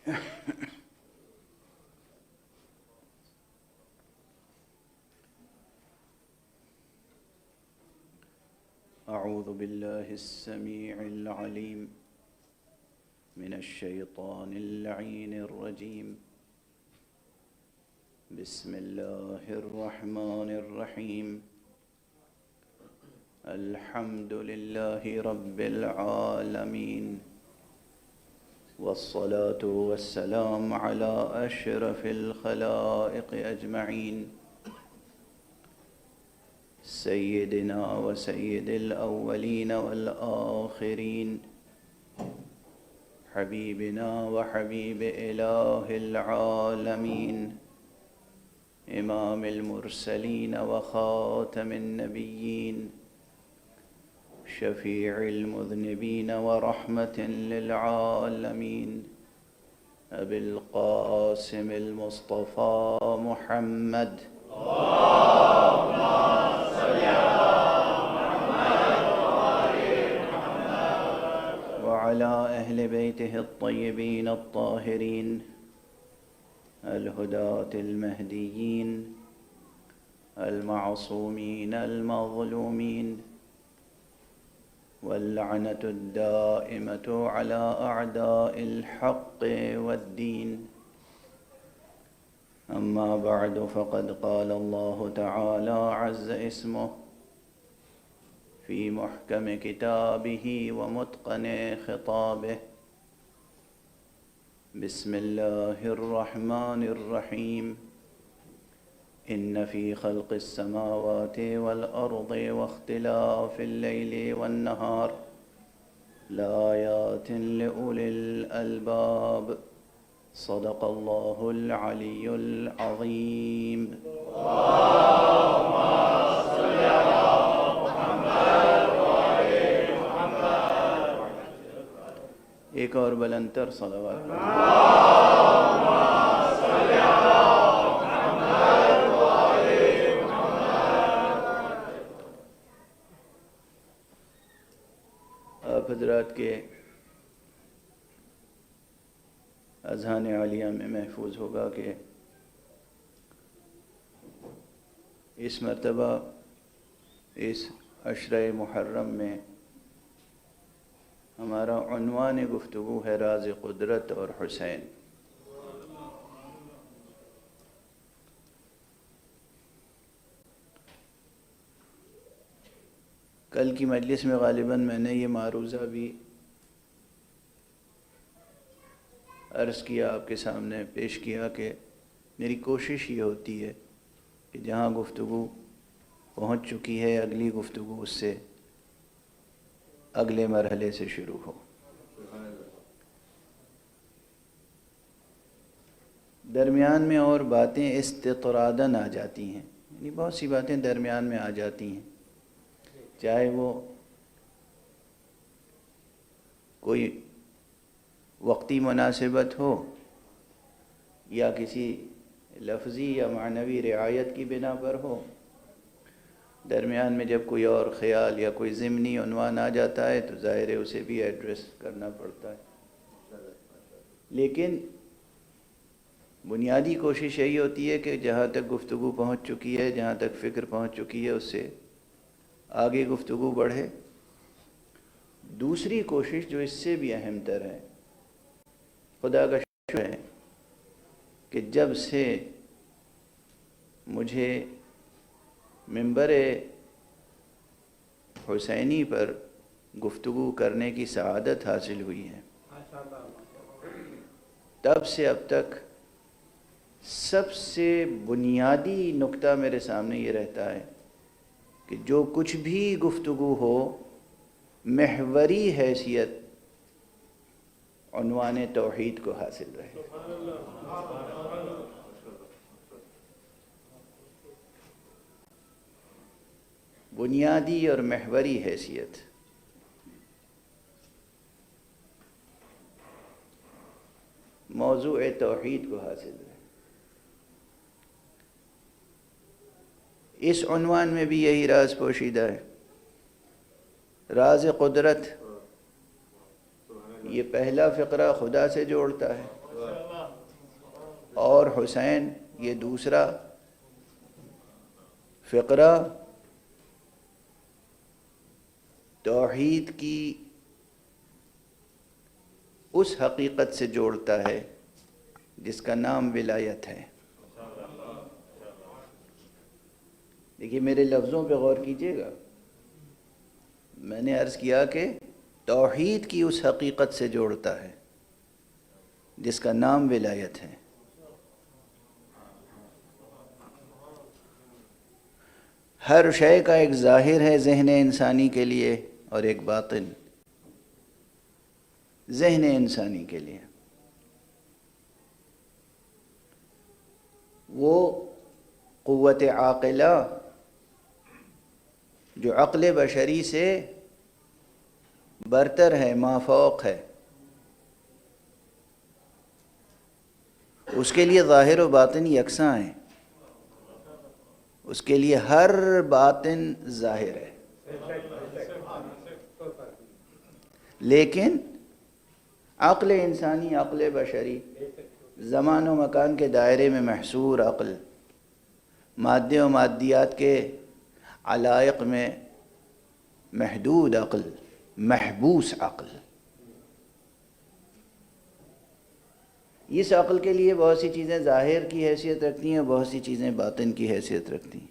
أعوذ بالله السميع العليم من الشيطان اللعين الرجيم. بسم الله الرحمن الرحيم. الحمد لله رب العالمين، والصلاة والسلام على أشرف الخلائق أجمعين، سيدنا وسيد الأولين والآخرين، حبيبنا وحبيب إله العالمين، إمام المرسلين وخاتم النبيين، شفيع المذنبين ورحمة للعالمين، أبي القاسم المصطفى محمد. اللهم صل على محمد وآل محمد وعلى أهل بيته الطيبين الطاهرين الهداة المهديين المعصومين المظلومين، واللعنة الدائمة على أعداء الحق والدين. أما بعد، فقد قال الله تعالى عز اسمه في محكم كتابه ومتقن خطابه: بسم الله الرحمن الرحيم. إن في خلق السماوات والأرض واختلاف الليل والنهار لآيات لأولي الألباب. صدق الله العلي العظيم. اللهم صل على محمد وآل محمد. ایک اور بلندتر صلوات. اللهم صل على محمد وآل محمد. آپ حضرات کے اذہان عالیہ میں محفوظ ہوگا کہ اس مرتبہ اس عشرہ محرم میں ہمارا عنوان گفتگو ہے راز قدرت اور حسین. کل کی مجلس میں غالباً میں نے یہ معروضہ بھی عرض کیا، آپ کے سامنے پیش کیا کہ میری کوشش یہ ہوتی ہے کہ جہاں گفتگو پہنچ چکی ہے اگلی گفتگو اس سے اگلے مرحلے سے شروع ہو. درمیان میں اور باتیں استطراداً آ جاتی ہیں، یعنی بہت سی باتیں درمیان میں آ جاتی ہیں، چاہے وہ کوئی وقتی مناسبت ہو یا کسی لفظی یا معنوی رعایت کی بنا پر ہو. درمیان میں جب کوئی اور خیال یا کوئی ضمنی عنوان آ جاتا ہے تو ظاہر ہے اسے بھی ایڈریس کرنا پڑتا ہے. لیکن بنیادی کوشش یہی ہوتی ہے کہ جہاں تک گفتگو پہنچ چکی ہے، جہاں تک فکر پہنچ چکی ہے، اس سے آگے گفتگو بڑھے. دوسری کوشش جو اس سے بھی اہم تر ہے، خدا کا شکر ہے کہ جب سے مجھے منبر حسینی پر گفتگو کرنے کی سعادت حاصل ہوئی ہے، تب سے اب تک سب سے بنیادی نقطہ میرے سامنے یہ رہتا ہے کہ جو کچھ بھی گفتگو ہو، محوری حیثیت عنوان توحید کو حاصل رہے. بنیادی اور محوری حیثیت. موضوع توحید کو حاصل رہے. اس عنوان میں بھی یہی راز پوشیدہ ہے. راز قدرت، یہ پہلا فقرہ خدا سے جوڑتا ہے. اور حسین یہ دوسرا فقرہ توحید کی اس حقیقت سے جوڑتا ہے جس کا نام ولایت ہے۔ دیکھیے میرے لفظوں پہ غور کیجیے گا، میں نے عرض کیا کہ توحید کی اس حقیقت سے جوڑتا ہے جس کا نام ولایت ہے۔ ہر شے کا ایک ظاہر ہے ذہن انسانی کے لیے اور ایک باطن ذہن انسانی کے لیے۔ وہ قوت عاقلہ جو عقل بشری سے برتر ہے، مافوق ہے، اس کے لیے ظاہر و باطن یکساں ہیں، اس کے لیے ہر باطن ظاہر ہے، لیکن عقل انسانی، عقل بشری، زمان و مکان کے دائرے میں محصور عقل، مادے و مادیات کے علائق میں محدود عقل، محبوس عقل، اس عقل کے لیے بہت سی چیزیں ظاہر کی حیثیت رکھتی ہیں، بہت سی چیزیں باطن کی حیثیت رکھتی ہیں۔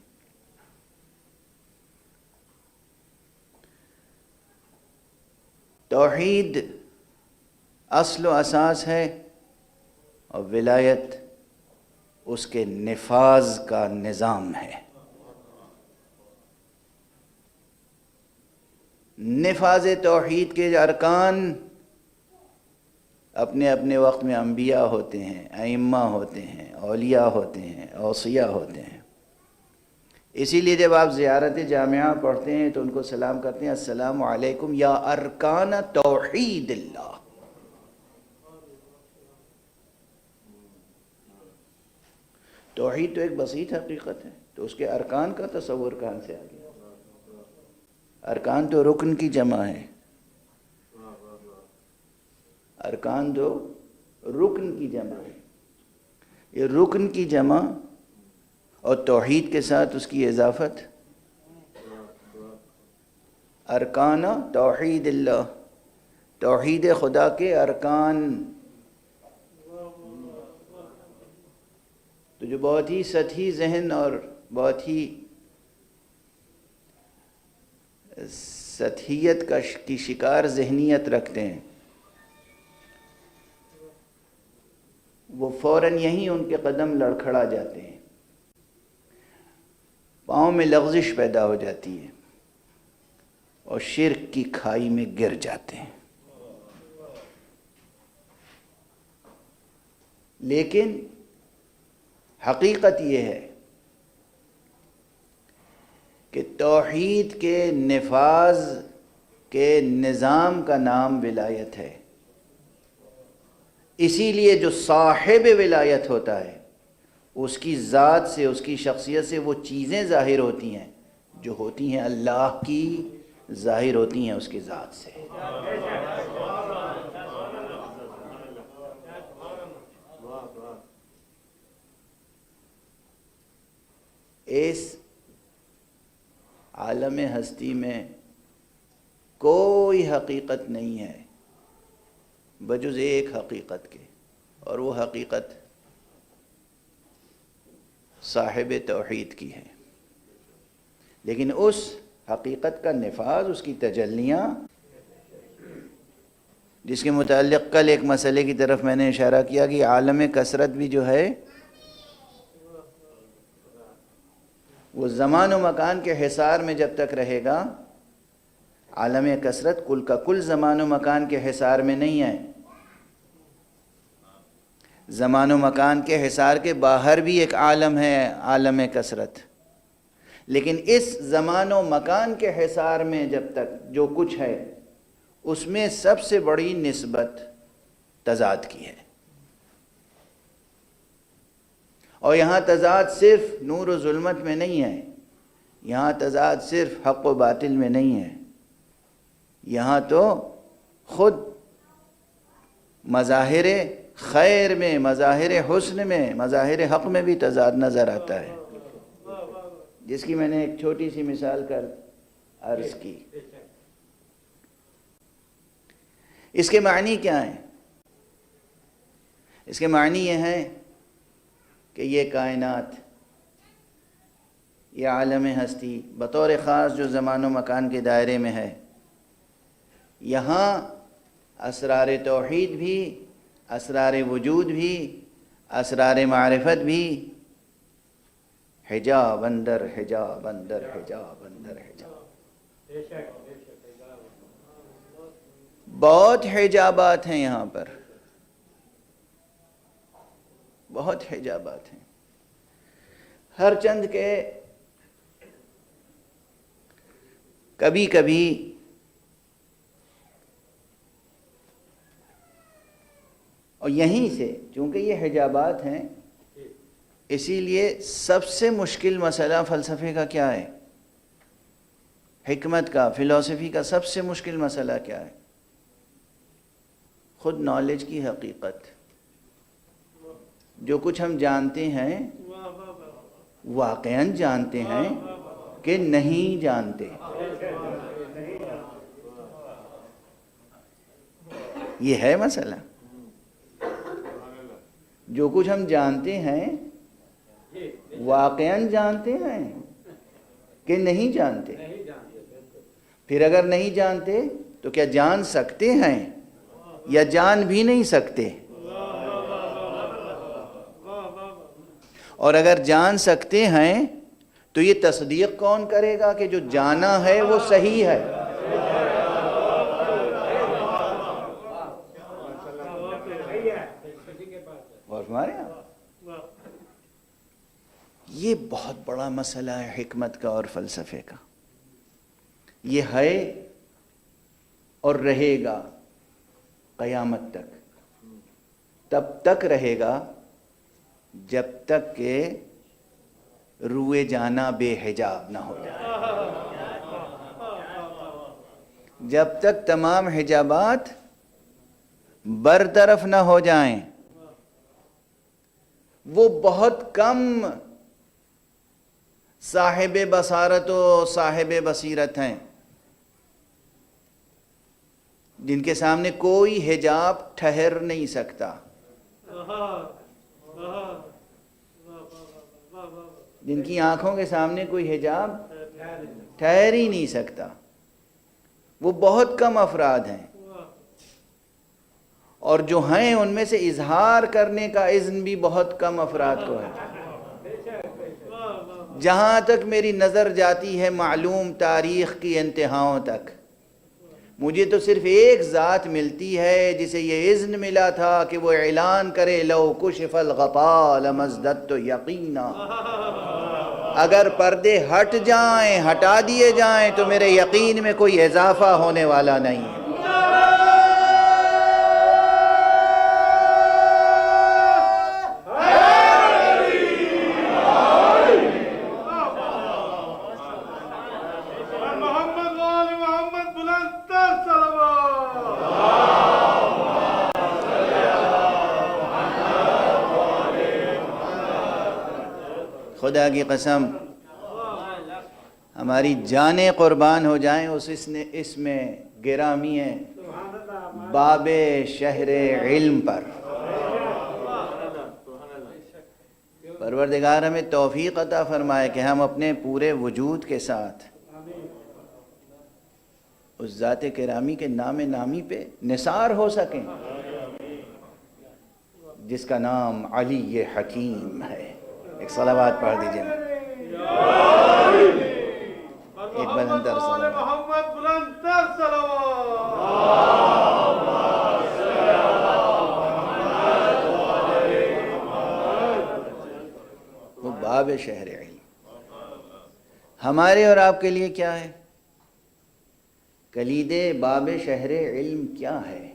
توحید اصل و اساس ہے اور ولایت اس کے نفاذ کا نظام ہے۔ نفاذ توحید کے ارکان اپنے اپنے وقت میں انبیاء ہوتے ہیں، ائمہ ہوتے ہیں، اولیاء ہوتے ہیں، اوصیاء ہوتے ہیں۔ اسی لیے جب آپ زیارت جامعہ پڑھتے ہیں تو ان کو سلام کرتے ہیں، السلام علیکم یا ارکان توحید اللہ۔ توحید تو ایک بسیط حقیقت ہے، تو اس کے ارکان کا تصور کہاں سے آ گیا؟ ارکان تو رکن کی جمع ہے، ارکان تو رکن کی جمع ہے، یہ رکن کی جمع اور توحید کے ساتھ اس کی اضافت، ارکان توحید اللہ، توحید خدا کے ارکان، تو جو بہت ہی سطحی ذہن اور بہت ہی سطحیت کی شکار ذہنیت رکھتے ہیں، وہ فوراً یہیں ان کے قدم لڑکھڑا جاتے ہیں، پاؤں میں لغزش پیدا ہو جاتی ہے اور شرک کی کھائی میں گر جاتے ہیں۔ لیکن حقیقت یہ ہے کہ توحید کے نفاذ کے نظام کا نام ولایت ہے۔ اسی لیے جو صاحب ولایت ہوتا ہے اس کی ذات سے، اس کی شخصیت سے وہ چیزیں ظاہر ہوتی ہیں جو ہوتی ہیں اللہ کی، ظاہر ہوتی ہیں اس کی ذات سے۔ اس عالم ہستی میں کوئی حقیقت نہیں ہے بجز ایک حقیقت کے، اور وہ حقیقت صاحب توحید کی ہے۔ لیکن اس حقیقت کا نفاذ، اس کی تجلیاں، جس کے متعلق کل ایک مسئلے کی طرف میں نے اشارہ کیا کہ عالم کثرت بھی جو ہے وہ زمان و مکان کے حصار میں جب تک رہے گا، عالم کثرت کل کا کل زمان و مکان کے حصار میں نہیں ہے، زمان و مکان کے حصار کے باہر بھی ایک عالم ہے، عالم کثرت، لیکن اس زمان و مکان کے حصار میں جب تک جو کچھ ہے اس میں سب سے بڑی نسبت تضاد کی ہے، اور یہاں تضاد صرف نور و ظلمت میں نہیں ہے، یہاں تضاد صرف حق و باطل میں نہیں ہے، یہاں تو خود مظاہر خیر میں، مظاہر حسن میں، مظاہر حق میں بھی تضاد نظر آتا ہے، جس کی میں نے ایک چھوٹی سی مثال کر عرض کی۔ اس کے معنی کیا ہیں؟ اس کے معنی یہ ہیں کہ یہ کائنات، یہ عالم ہستی بطور خاص جو زمان و مکان کے دائرے میں ہے، یہاں اسرار توحید بھی، اسرار وجود بھی، اسرار معرفت بھی، حجاب اندر حجاب اندر حجاب اندر حجاب، بہت حجابات ہیں یہاں پر، بہت حجابات ہیں۔ ہر چند کے کبھی کبھی اور یہیں سے چونکہ یہ حجابات ہیں، اسی لیے سب سے مشکل مسئلہ فلسفے کا کیا ہے؟ حکمت کا، فلسفی کا سب سے مشکل مسئلہ کیا ہے؟ خود نالج کی حقیقت۔ جو کچھ ہم جانتے ہیں واقعاً جانتے ہیں کہ نہیں جانتے، یہ ہے مسئلہ۔ جو کچھ ہم جانتے ہیں واقعاً جانتے ہیں کہ نہیں جانتے، پھر اگر نہیں جانتے تو کیا جان سکتے ہیں یا جان بھی نہیں سکتے؟ اور اگر جان سکتے ہیں تو یہ تصدیق کون کرے گا کہ جو جانا ہے وہ صحیح ہے؟ اور ہمارے یہاں یہ بہت بڑا مسئلہ ہے حکمت کا اور فلسفے کا۔ یہ ہے اور رہے گا قیامت تک، تب تک رہے گا جب تک کہ روئے جانا بے حجاب نہ ہو جائے، جب تک تمام حجابات برطرف نہ ہو جائیں۔ وہ بہت کم صاحب بصارت و صاحب بصیرت ہیں جن کے سامنے کوئی حجاب ٹھہر نہیں سکتا، جن کی آنکھوں کے سامنے کوئی حجاب ٹھہر ہی نہیں سکتا۔ وہ بہت کم افراد ہیں، اور جو ہیں ان میں سے اظہار کرنے کا اذن بھی بہت کم افراد کو ہے۔ جہاں تک میری نظر جاتی ہے معلوم تاریخ کی انتہاؤں تک، مجھے تو صرف ایک ذات ملتی ہے جسے یہ اذن ملا تھا کہ وہ اعلان کرے لو کشف الغطاء لما ازددت یقینا، اگر پردے ہٹ جائیں، ہٹا دیے جائیں تو میرے یقین میں کوئی اضافہ ہونے والا نہیں ہے۔ خدا کی قسم ہماری جانیں قربان ہو جائیں اس میں گرامی ہے باب شہر علم پر۔ پروردگار ہمیں توفیق عطا فرمائے کہ ہم اپنے پورے وجود کے ساتھ اس ذات گرامی کے نام نامی پہ نثار ہو سکیں جس کا نام علی حکیم ہے۔ ایک صلوات پڑھ دیجئے، ایک بلندر صلوات۔ وہ باب شہر علم ہمارے اور آپ کے لیے کیا ہے؟ کلید باب شہر علم کیا ہے؟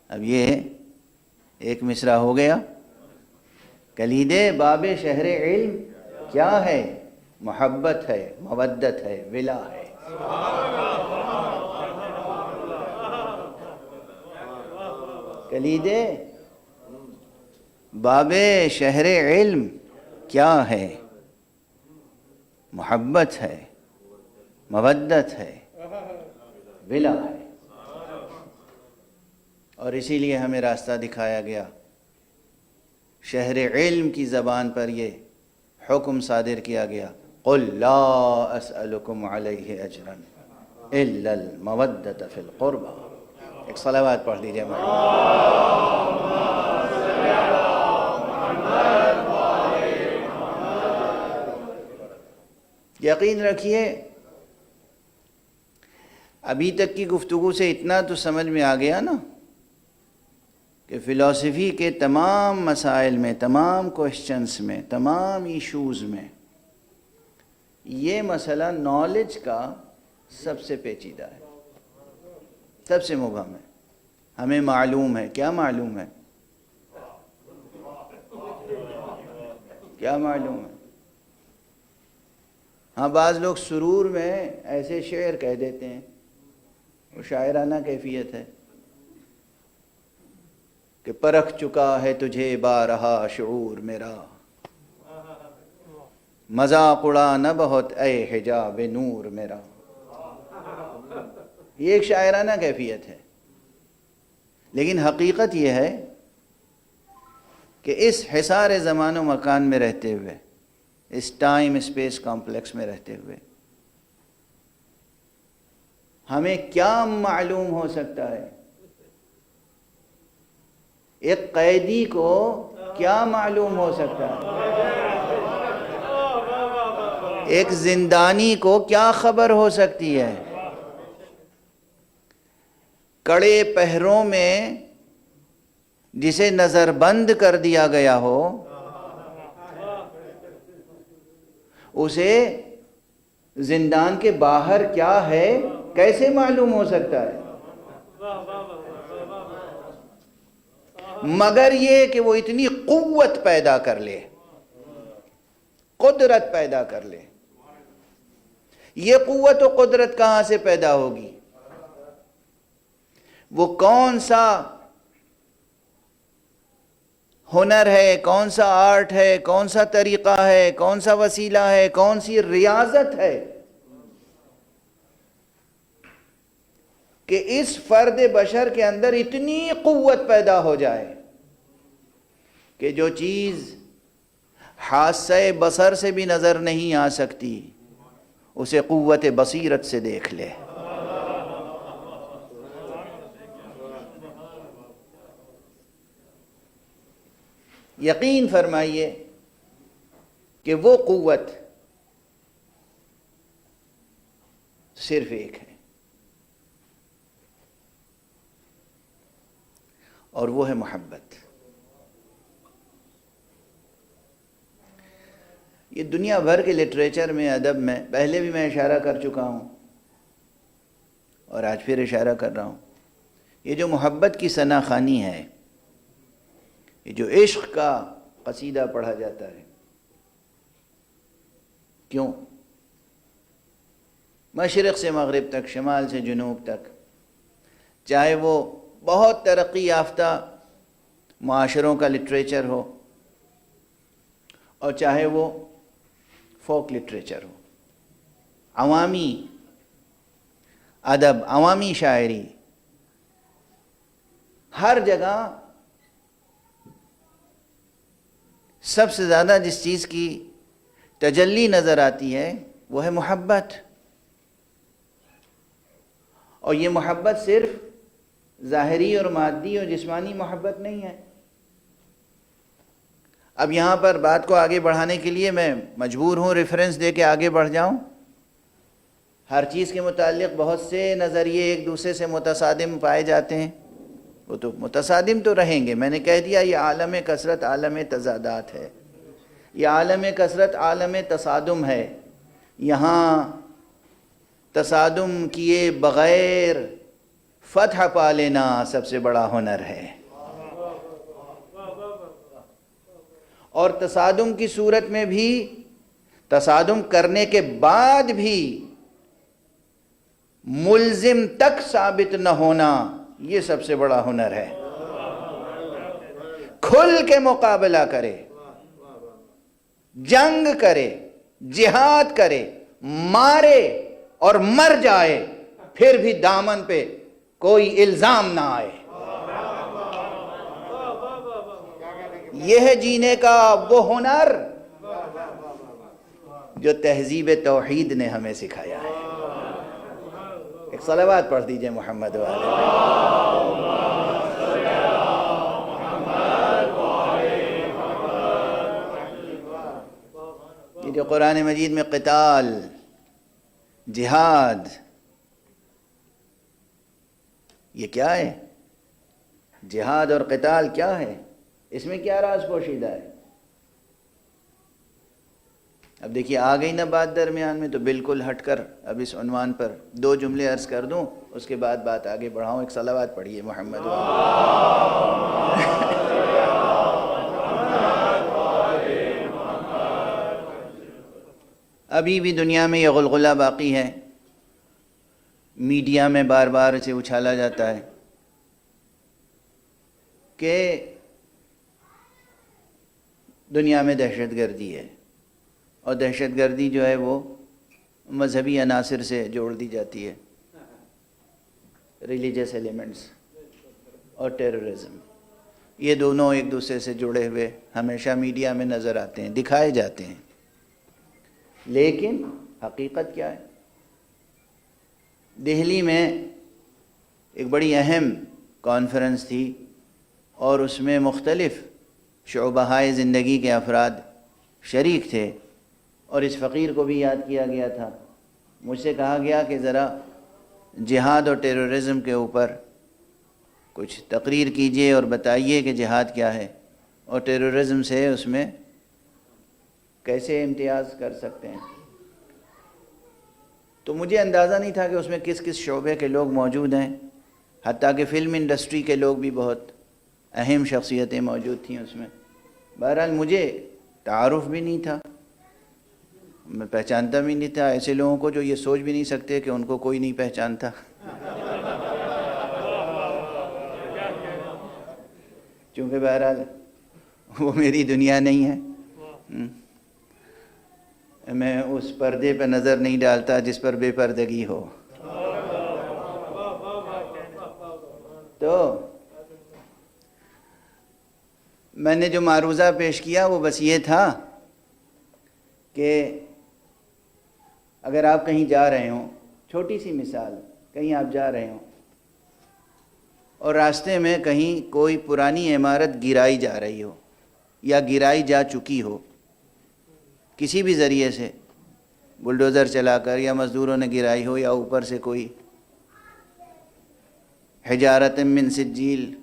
اب یہ ایک مصرع ہو گیا، کلید باب شہر علم کیا ہے؟ محبت ہے، مودت ہے، ولا ہے۔ کلید باب شہر علم کیا ہے؟ محبت ہے، مودت ہے، ولا ہے. اور اسی لیے ہمیں راستہ دکھایا گیا. شہر علم کی زبان پر یہ حکم صادر کیا گیا، قل لا اسألکم علیہ اجرا الا المودۃ فی القربى. ایک صلوات پڑھ لیجئے یقین رکھیے ابھی تک کی گفتگو سے اتنا تو سمجھ میں آ گیا نا کہ فلسفی کے تمام مسائل میں، تمام کوشچنس میں، تمام ایشوز میں یہ مسئلہ نالج کا سب سے پیچیدہ ہے، سب سے مبہم ہے. ہمیں معلوم ہے. کیا معلوم ہے؟ کیا معلوم ہے؟ ہاں بعض لوگ سرور میں ایسے شعر کہہ دیتے ہیں، وہ شاعرانہ کیفیت ہے کہ پرکھ چکا ہے تجھے بارہا شعور میرا، مذاق اڑا نہ بہت اے حجاب نور میرا. یہ ایک شاعرانہ کیفیت ہے، لیکن حقیقت یہ ہے کہ اس حصار زمان و مکان میں رہتے ہوئے، اس ٹائم اسپیس کمپلیکس میں رہتے ہوئے ہمیں کیا معلوم ہو سکتا ہے؟ ایک قیدی کو کیا معلوم ہو سکتا ہے؟ ایک زندانی کو کیا خبر ہو سکتی ہے؟ کڑے پہروں میں جسے نظر بند کر دیا گیا ہو، اسے زندان کے باہر کیا ہے کیسے معلوم ہو سکتا ہے؟ مگر یہ کہ وہ اتنی قوت پیدا کر لے، قدرت پیدا کر لے. یہ قوت و قدرت کہاں سے پیدا ہوگی؟ وہ کون سا ہنر ہے، کون سا آرٹ ہے، کون سا طریقہ ہے، کون سا وسیلہ ہے، کون سی ریاضت ہے کہ اس فرد بشر کے اندر اتنی قوت پیدا ہو جائے کہ جو چیز حاسہ بصر سے بھی نظر نہیں آ سکتی اسے قوت بصیرت سے دیکھ لے. یقین فرمائیے کہ وہ قوت صرف ایک ہے، اور وہ ہے محبت. یہ دنیا بھر کے لٹریچر میں، ادب میں پہلے بھی میں اشارہ کر چکا ہوں اور آج پھر اشارہ کر رہا ہوں. یہ جو محبت کی ثنا خوانی ہے، یہ جو عشق کا قصیدہ پڑھا جاتا ہے، کیوں؟ مشرق سے مغرب تک، شمال سے جنوب تک، چاہے وہ بہت ترقی یافتہ معاشروں کا لٹریچر ہو اور چاہے وہ فوک لٹریچر ہو، عوامی ادب، عوامی شاعری، ہر جگہ سب سے زیادہ جس چیز کی تجلی نظر آتی ہے وہ ہے محبت. اور یہ محبت صرف ظاہری اور مادی اور جسمانی محبت نہیں ہے. اب یہاں پر بات کو آگے بڑھانے کے لیے میں مجبور ہوں ریفرنس دے کے آگے بڑھ جاؤں. ہر چیز کے متعلق بہت سے نظریے ایک دوسرے سے متصادم پائے جاتے ہیں، وہ تو متصادم تو رہیں گے. میں نے کہہ دیا یہ عالم کثرت عالم تضادات ہے، یہ عالم کثرت عالم تصادم ہے. یہاں تصادم کیے بغیر فتح پا لینا سب سے بڑا ہنر ہے، اور تصادم کی صورت میں بھی، تصادم کرنے کے بعد بھی ملزم تک ثابت نہ ہونا، یہ سب سے بڑا ہنر ہے. کھل کے مقابلہ کرے، جنگ کرے، جہاد کرے، مارے اور مر جائے، پھر بھی دامن پہ کوئی الزام نہ آئے۔ یہ ہے جینے کا وہ ہنر جو تہذیب توحید نے ہمیں سکھایا ہے۔ ایک صلوات پڑھ دیجئے محمد والے۔ یہ جو قرآن مجید میں قتال، جہاد، یہ کیا ہے؟ جہاد اور قتال کیا ہے؟ اس میں کیا راز پوشیدہ ہے؟ اب دیکھیے آ گئی نا بات درمیان میں، تو بالکل ہٹ کر اب اس عنوان پر 2 جملے عرض کر دوں، اس کے بعد بات آگے بڑھاؤں۔ ایک صلوات پڑھیے محمد ابھی بھی دنیا میں یہ غلغلہ باقی ہے، میڈیا میں بار بار اسے اچھالا جاتا ہے کہ دنیا میں دہشت گردی ہے، اور دہشت گردی جو ہے وہ مذہبی عناصر سے جوڑ دی جاتی ہے، ریلیجس ایلیمنٹس اور ٹیررزم، یہ دونوں ایک دوسرے سے جڑے ہوئے ہمیشہ میڈیا میں نظر آتے ہیں، دکھائے جاتے ہیں، لیکن حقیقت کیا ہے؟ دہلی میں ایک بڑی اہم کانفرنس تھی، اور اس میں مختلف شعبہائے زندگی کے افراد شریک تھے، اور اس فقیر کو بھی یاد کیا گیا تھا۔ مجھ سے کہا گیا کہ ذرا جہاد اور ٹیررزم کے اوپر کچھ تقریر کیجئے اور بتائیے کہ جہاد کیا ہے اور ٹیررزم سے اس میں کیسے امتیاز کر سکتے ہیں۔ تو مجھے اندازہ نہیں تھا کہ اس میں کس کس شعبے کے لوگ موجود ہیں، حتیٰ کہ فلم انڈسٹری کے لوگ بھی بہت اہم شخصیتیں موجود تھیں اس میں۔ بہرحال مجھے تعارف بھی نہیں تھا، میں پہچانتا بھی نہیں تھا ایسے لوگوں کو جو یہ سوچ بھی نہیں سکتے کہ ان کو کوئی نہیں پہچانتا۔ چونکہ بہرحال وہ میری دنیا نہیں ہے، میں اس پردے پہ نظر نہیں ڈالتا جس پر بے پردگی ہو۔ تو میں نے جو معروضہ پیش کیا وہ بس یہ تھا کہ اگر آپ کہیں جا رہے ہوں، چھوٹی سی مثال، کہیں آپ جا رہے ہوں اور راستے میں کہیں کوئی پرانی عمارت گرائی جا رہی ہو یا گرائی جا چکی ہو، کسی بھی ذریعے سے، بلڈوزر چلا کر یا مزدوروں نے گرائی ہو یا اوپر سے کوئی حجارت من سجیل،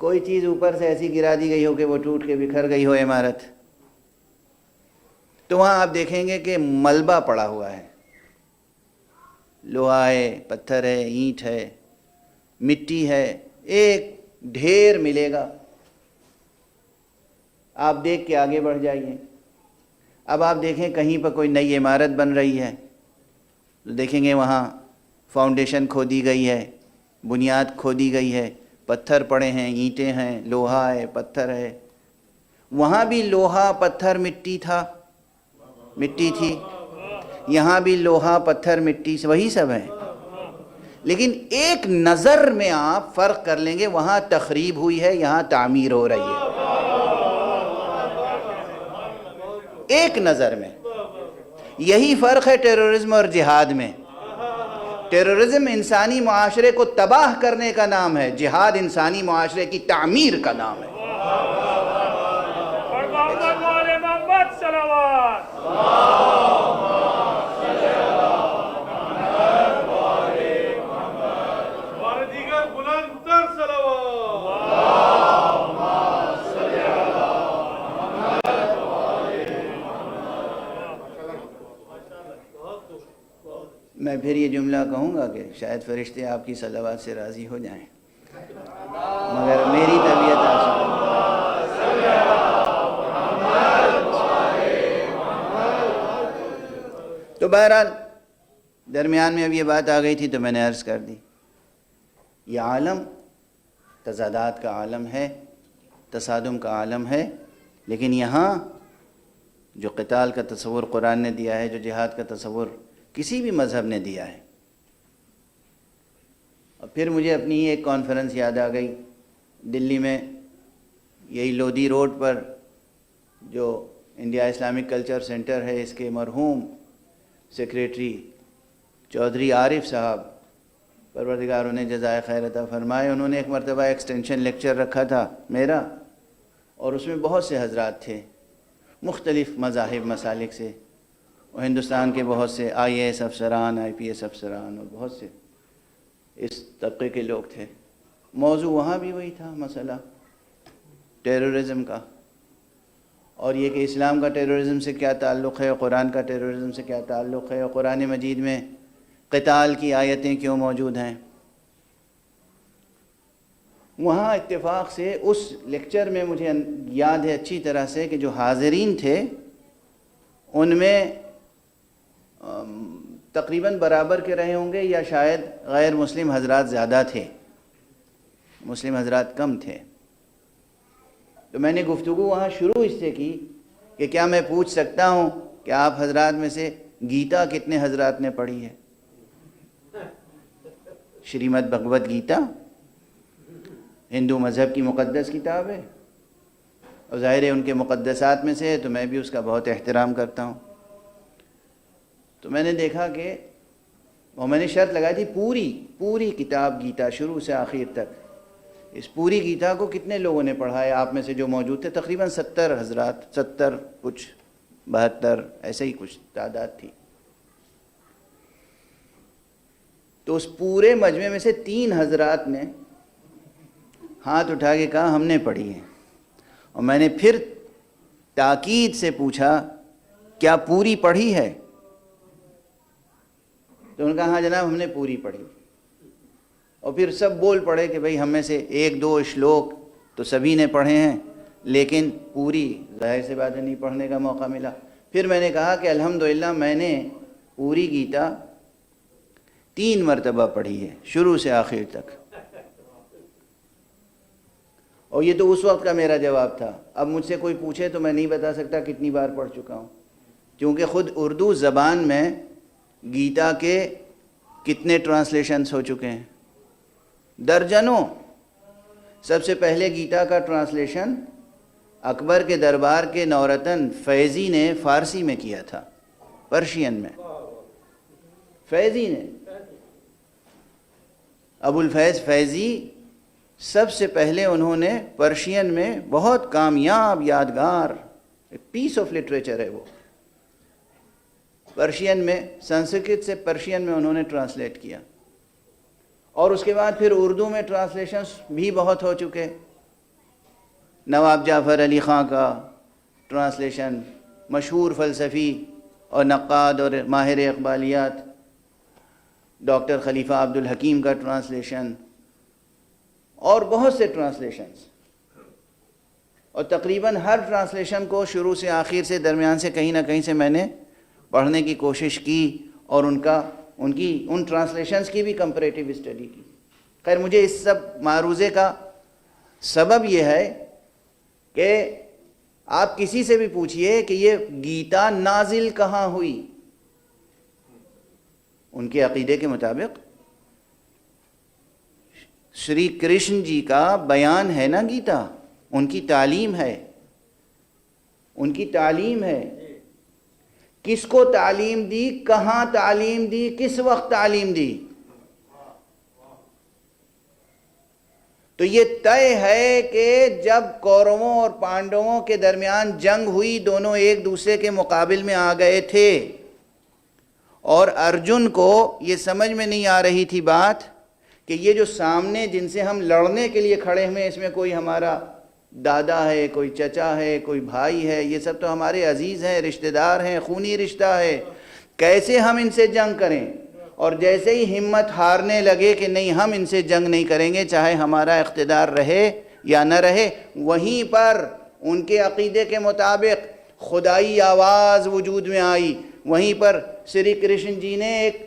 کوئی چیز اوپر سے ایسی گرا دی گئی ہو کہ وہ ٹوٹ کے بکھر گئی ہو عمارت، تو وہاں آپ دیکھیں گے کہ ملبہ پڑا ہوا ہے، لوہا ہے، پتھر ہے، اینٹ ہے، مٹی ہے، ایک ڈھیر ملے گا۔ آپ دیکھ کے آگے بڑھ جائیے۔ اب آپ دیکھیں کہیں پر کوئی نئی عمارت بن رہی ہے تو دیکھیں گے وہاں فاؤنڈیشن کھودی گئی ہے، بنیاد کھودی گئی ہے، پتھر پڑے ہیں، اینٹیں ہیں، لوہا ہے، پتھر ہے۔ وہاں بھی لوہا، پتھر، مٹی تھا، مٹی تھی، یہاں بھی لوہا، پتھر، مٹی سے وہی سب ہے، لیکن ایک نظر میں آپ فرق کر لیں گے، وہاں تخریب ہوئی ہے، یہاں تعمیر ہو رہی ہے، ایک نظر میں۔ یہی فرق ہے ٹیررزم اور جہاد میں۔ ٹیررزم انسانی معاشرے کو تباہ کرنے کا نام ہے، جہاد انسانی معاشرے کی تعمیر کا نام ہے۔ میں پھر یہ جملہ کہوں گا کہ شاید فرشتے آپ کی صلوات سے راضی ہو جائیں، مگر میری طبیعت عاشق تو بہرحال درمیان میں اب یہ بات آ گئی تھی تو میں نے عرض کر دی، یہ عالم تضادات کا عالم ہے، تصادم کا عالم ہے، لیکن یہاں جو قتال کا تصور قرآن نے دیا ہے، جو جہاد کا تصور کسی بھی مذہب نے دیا ہے. اور پھر مجھے اپنی ہی ایک کانفرنس یاد آ گئی دلی میں، یہی لودھی روڈ پر جو انڈیا اسلامک کلچر سینٹر ہے، اس کے مرحوم سیکریٹری چودھری عارف صاحب، پروردگار انہیں جزائے خیر عطا فرمائے، انہوں نے ایک مرتبہ ایکسٹینشن لیکچر رکھا تھا میرا، اور اس میں بہت سے حضرات تھے مختلف مذاہب مسالک سے، اور ہندوستان کے بہت سے IAS افسران، IPS افسران، اور بہت سے اس طبقے کے لوگ تھے. موضوع وہاں بھی وہی تھا، مسئلہ ٹیررزم کا، اور یہ کہ اسلام کا ٹیررزم سے کیا تعلق ہے، قرآن کا ٹیررزم سے کیا تعلق ہے، اور قرآن مجید میں قتال کی آیتیں کیوں موجود ہیں. وہاں اتفاق سے اس لیکچر میں مجھے یاد ہے اچھی طرح سے کہ جو حاضرین تھے ان میں تقریباً برابر کے رہے ہوں گے، یا شاید غیر مسلم حضرات زیادہ تھے، مسلم حضرات کم تھے. تو میں نے گفتگو وہاں شروع اس سے کی کہ کیا میں پوچھ سکتا ہوں کہ آپ حضرات میں سے گیتا کتنے حضرات نے پڑھی ہے؟ شریمد بھگوت گیتا ہندو مذہب کی مقدس کتاب ہے، اور ظاہر ہے ان کے مقدسات میں سے ہے، تو میں بھی اس کا بہت احترام کرتا ہوں. تو میں نے دیکھا کہ، اور میں نے شرط لگائی تھی پوری کتاب گیتا شروع سے آخر تک، اس پوری گیتا کو کتنے لوگوں نے پڑھا ہے آپ میں سے جو موجود تھے؟ تقریباً 70 حضرات، 70 کچھ 72 ایسے ہی کچھ تعداد تھی. تو اس پورے مجمع میں سے 3 حضرات نے ہاتھ اٹھا کے کہا ہم نے پڑھی ہے. اور میں نے پھر تاکید سے پوچھا کیا پوری پڑھی ہے؟ تو انہوں نے کہا ہاں جناب ہم نے پوری پڑھی. اور پھر سب بول پڑے کہ بھئی ہم میں سے 1-2 اشلوک تو سبھی نے پڑھے ہیں، لیکن پوری ظاہر سے بات ہے نہیں پڑھنے کا موقع ملا. پھر میں نے کہا کہ الحمدللہ میں نے پوری گیتا 3 مرتبہ پڑھی ہے، شروع سے آخر تک. اور یہ تو اس وقت کا میرا جواب تھا. اب مجھ سے کوئی پوچھے تو میں نہیں بتا سکتا کتنی بار پڑھ چکا ہوں، کیونکہ خود اردو زبان میں گیتا کے کتنے ٹرانسلیشنز ہو چکے ہیں، درجنوں. سب سے پہلے گیتا کا ٹرانسلیشن اکبر کے دربار کے نورتن فیضی نے فارسی میں کیا تھا، پرشین میں. فیضی نے، ابو الفیض فیضی، سب سے پہلے انہوں نے پرشین میں بہت کامیاب یادگار پیس آف لٹریچر ہے وہ، پرشین میں، سنسکرت سے پرشین میں انہوں نے ٹرانسلیٹ کیا. اور اس کے بعد پھر اردو میں ٹرانسلیشنز بھی بہت ہو چکے. نواب جعفر علی خان کا ٹرانسلیشن، مشہور فلسفی اور نقاد اور ماہر اقبالیات ڈاکٹر خلیفہ عبدالحکیم کا ٹرانسلیشن، اور بہت سے ٹرانسلیشنز. اور تقریباً ہر ٹرانسلیشن کو شروع سے آخر سے درمیان سے کہیں نہ کہیں سے میں نے پڑھنے کی کوشش کی، اور ان ٹرانسلیشنز کی بھی کمپریٹیو اسٹڈی کی. خیر مجھے اس سب معروضے کا سبب یہ ہے کہ آپ کسی سے بھی پوچھئے کہ یہ گیتا نازل کہاں ہوئی، ان کے عقیدے کے مطابق شری کرشن جی کا بیان ہے نا گیتا، ان کی تعلیم ہے، ان کی تعلیم ہے. کس کو تعلیم دی، کہاں تعلیم دی، کس وقت تعلیم دی؟ تو یہ طے ہے کہ جب کوروں اور پانڈووں کے درمیان جنگ ہوئی، دونوں ایک دوسرے کے مقابل میں آ گئے تھے، اور ارجن کو یہ سمجھ میں نہیں آ رہی تھی بات کہ یہ جو سامنے جن سے ہم لڑنے کے لیے کھڑے ہوئے، اس میں کوئی ہمارا دادا ہے، کوئی چچا ہے، کوئی بھائی ہے، یہ سب تو ہمارے عزیز ہیں، رشتہ دار ہیں، خونی رشتہ ہے، کیسے ہم ان سے جنگ کریں؟ اور جیسے ہی ہمت ہارنے لگے کہ نہیں ہم ان سے جنگ نہیں کریں گے چاہے ہمارا اقتدار رہے یا نہ رہے، وہیں پر ان کے عقیدے کے مطابق خدائی آواز وجود میں آئی. وہیں پر شری کرشن جی نے ایک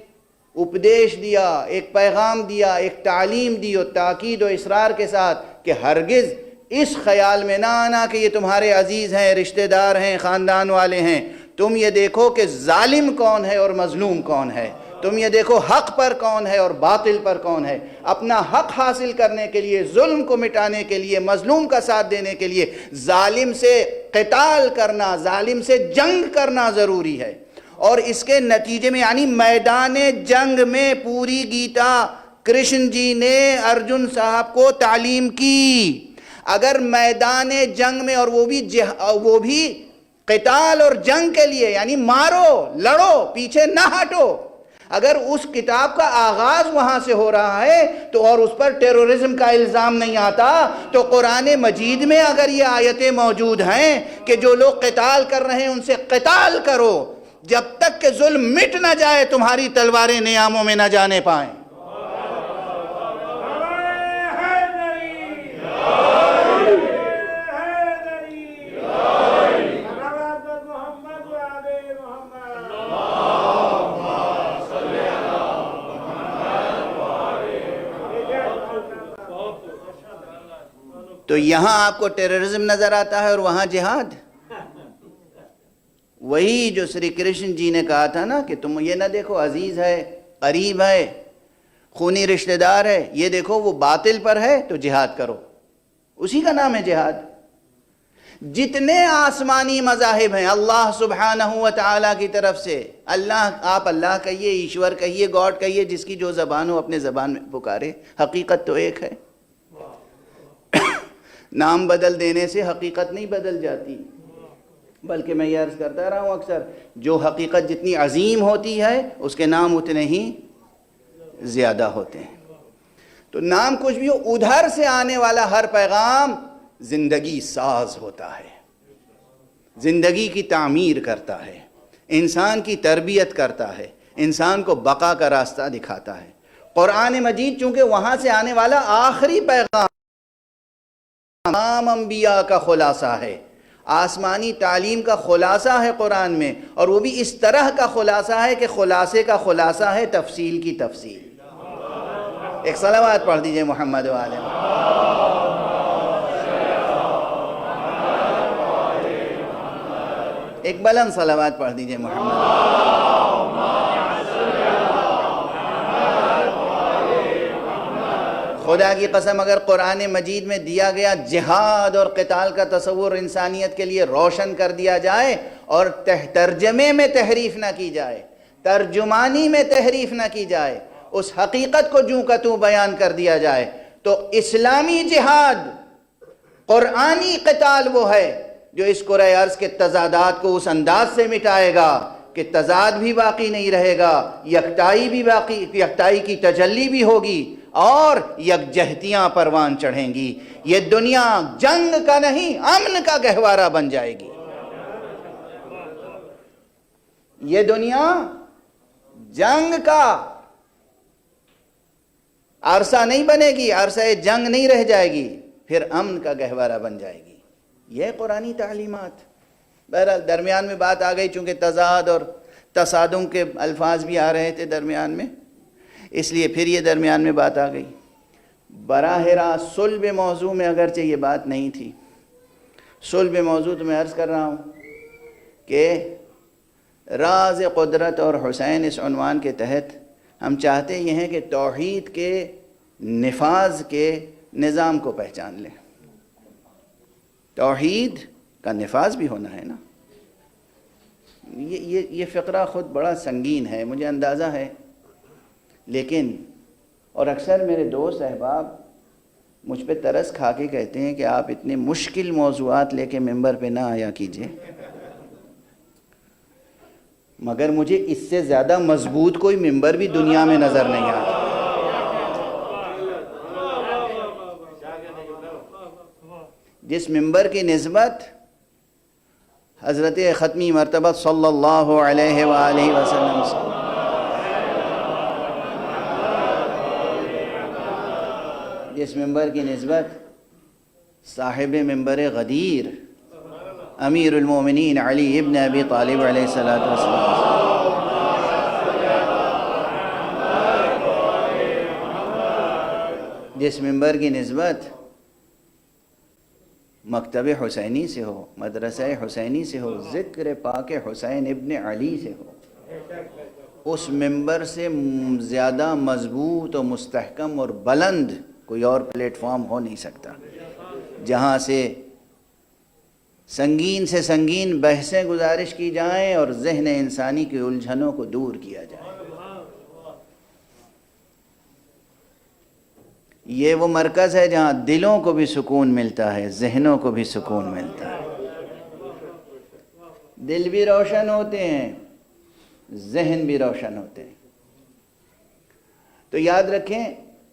اپدیش دیا، ایک پیغام دیا، ایک تعلیم دی اور تاکید و اصرار کے ساتھ کہ ہرگز اس خیال میں نہ آنا کہ یہ تمہارے عزیز ہیں، رشتہ دار ہیں، خاندان والے ہیں. تم یہ دیکھو کہ ظالم کون ہے اور مظلوم کون ہے. تم یہ دیکھو حق پر کون ہے اور باطل پر کون ہے. اپنا حق حاصل کرنے کے لیے، ظلم کو مٹانے کے لیے، مظلوم کا ساتھ دینے کے لیے ظالم سے قتال کرنا، ظالم سے جنگ کرنا ضروری ہے. اور اس کے نتیجے میں یعنی میدان جنگ میں پوری گیتا کرشن جی نے ارجن صاحب کو تعلیم کی. اگر میدان جنگ میں، اور وہ بھی قتال اور جنگ کے لیے، یعنی مارو، لڑو، پیچھے نہ ہٹو، اگر اس کتاب کا آغاز وہاں سے ہو رہا ہے تو اور اس پر ٹیرورزم کا الزام نہیں آتا، تو قرآن مجید میں اگر یہ آیتیں موجود ہیں کہ جو لوگ قتال کر رہے ہیں ان سے قتال کرو جب تک کہ ظلم مٹ نہ جائے، تمہاری تلواریں نیاموں میں نہ جانے پائیں. تو یہاں آپ کو ٹیررزم نظر آتا ہے اور وہاں جہاد. وہی جو سری کرشن جی نے کہا تھا نا کہ تم یہ نہ دیکھو عزیز ہے، قریب ہے، خونی رشتہ دار ہے، یہ دیکھو وہ باطل پر ہے تو جہاد کرو. اسی کا نام ہے جہاد. جتنے آسمانی مذاہب ہیں اللہ سبحانہ و تعالیٰ کی طرف سے، آپ اللہ کہیے، ایشور کہیے، گاڈ کہیے، جس کی جو زبان ہو اپنے زبان میں پکارے، حقیقت تو ایک ہے. نام بدل دینے سے حقیقت نہیں بدل جاتی، بلکہ میں یہ عرض کرتا رہا ہوں اکثر، جو حقیقت جتنی عظیم ہوتی ہے اس کے نام اتنے ہی زیادہ ہوتے ہیں. تو نام کچھ بھی ہو، ادھر سے آنے والا ہر پیغام زندگی ساز ہوتا ہے، زندگی کی تعمیر کرتا ہے، انسان کی تربیت کرتا ہے، انسان کو بقا کا راستہ دکھاتا ہے. قرآن مجید چونکہ وہاں سے آنے والا آخری پیغام تمام انبیاء کا خلاصہ ہے، آسمانی تعلیم کا خلاصہ ہے قرآن میں، اور وہ بھی اس طرح کا خلاصہ ہے کہ خلاصے کا خلاصہ ہے تفصیل کی تفصیل. ایک صلوات پڑھ دیجئے محمد و آلہ محمد. ایک بلند صلوات پڑھ دیجئے محمد. خدا کی قسم اگر قرآن مجید میں دیا گیا جہاد اور قتال کا تصور انسانیت کے لیے روشن کر دیا جائے اور ترجمے میں تحریف نہ کی جائے، ترجمانی میں تحریف نہ کی جائے، اس حقیقت کو جوں کا توں بیان کر دیا جائے، تو اسلامی جہاد، قرآنی قتال وہ ہے جو اس کرۂ ارض کے تضادات کو اس انداز سے مٹائے گا کہ تضاد بھی باقی نہیں رہے گا، یکتائی کی تجلی بھی ہوگی اور یکجہتیاں پروان چڑھیں گی. یہ دنیا جنگ کا نہیں امن کا گہوارہ بن جائے گی. یہ دنیا جنگ کا عرصہ نہیں بنے گی، عرصہ جنگ نہیں رہ جائے گی، پھر امن کا گہوارہ بن جائے گی. یہ قرآنی تعلیمات. بہرحال درمیان میں بات آ گئی، چونکہ تضاد اور تصادم کے الفاظ بھی آ رہے تھے درمیان میں، اس لیے پھر یہ درمیان میں بات آ گئی. براہ راست صلب موضوع میں اگرچہ یہ بات نہیں تھی، صلب موضوع تو میں عرض کر رہا ہوں کہ راز قدرت اور حسین اس عنوان کے تحت ہم چاہتے یہ ہیں کہ توحید کے نفاذ کے نظام کو پہچان لیں. توحید کا نفاذ بھی ہونا ہے نا. یہ فقرہ خود بڑا سنگین ہے، مجھے اندازہ ہے، لیکن اور اکثر میرے دوست احباب مجھ پہ ترس کھا کے کہتے ہیں کہ آپ اتنے مشکل موضوعات لے کے ممبر پہ نہ آیا کیجئے، مگر مجھے اس سے زیادہ مضبوط کوئی ممبر بھی دنیا میں نظر نہیں آتا. جس ممبر کی نسبت حضرت ختمی مرتبہ صلی اللہ علیہ وآلہ وسلم سے، جس ممبر کی نسبت صاحب ممبر غدیر امیر المومنین علی ابن ابی طالب علیہ السلام، جس ممبر کی نسبت مکتب حسینی سے ہو، مدرسہ حسینی سے ہو، ذکر پاک حسین ابن علی سے ہو، اس ممبر سے زیادہ مضبوط و مستحکم اور بلند کوئی اور پلیٹ فارم ہو نہیں سکتا، جہاں سے سنگین بحثیں گزارش کی جائیں اور ذہن انسانی کی الجھنوں کو دور کیا جائے۔ یہ وہ مرکز ہے جہاں دلوں کو بھی سکون ملتا ہے، ذہنوں کو بھی سکون ملتا ہے، دل بھی روشن ہوتے ہیں، ذہن بھی روشن ہوتے ہیں۔ تو یاد رکھیں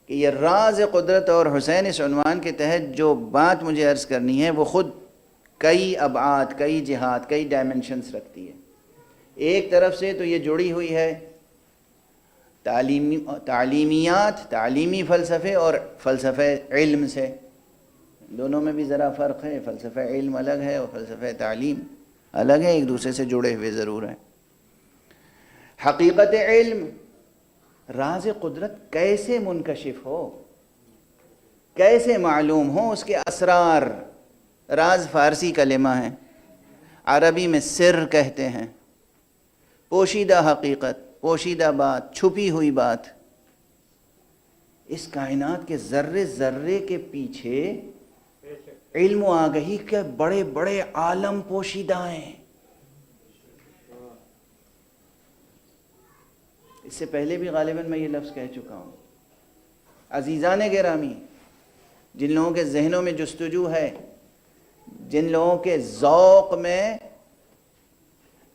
کہ یہ راز قدرت اور حسین اس عنوان کے تحت جو بات مجھے عرض کرنی ہے وہ خود کئی ابعاد، کئی جہات، کئی ڈائمنشنز رکھتی ہے۔ ایک طرف سے تو یہ جڑی ہوئی ہے تعلیمیات، تعلیمی فلسفے اور فلسفہ علم سے، دونوں میں بھی ذرا فرق ہے، فلسفہ علم الگ ہے اور فلسفہ تعلیم الگ ہے، ایک دوسرے سے جڑے ہوئے ضرور ہیں۔ حقیقت علم، راز قدرت کیسے منکشف ہو، کیسے معلوم ہو، اس کے اسرار، راز فارسی کلمہ ہے، عربی میں سر کہتے ہیں، پوشیدہ حقیقت، پوشیدہ بات، چھپی ہوئی بات۔ اس کائنات کے ذرے ذرے کے پیچھے علم و آگہی کے بڑے بڑے عالم پوشیدہ ہیں۔ اس سے پہلے بھی غالباً میں یہ لفظ کہہ چکا ہوں۔ عزیزان گرامی، جن لوگوں کے ذہنوں میں جستجو ہے، جن لوگوں کے ذوق میں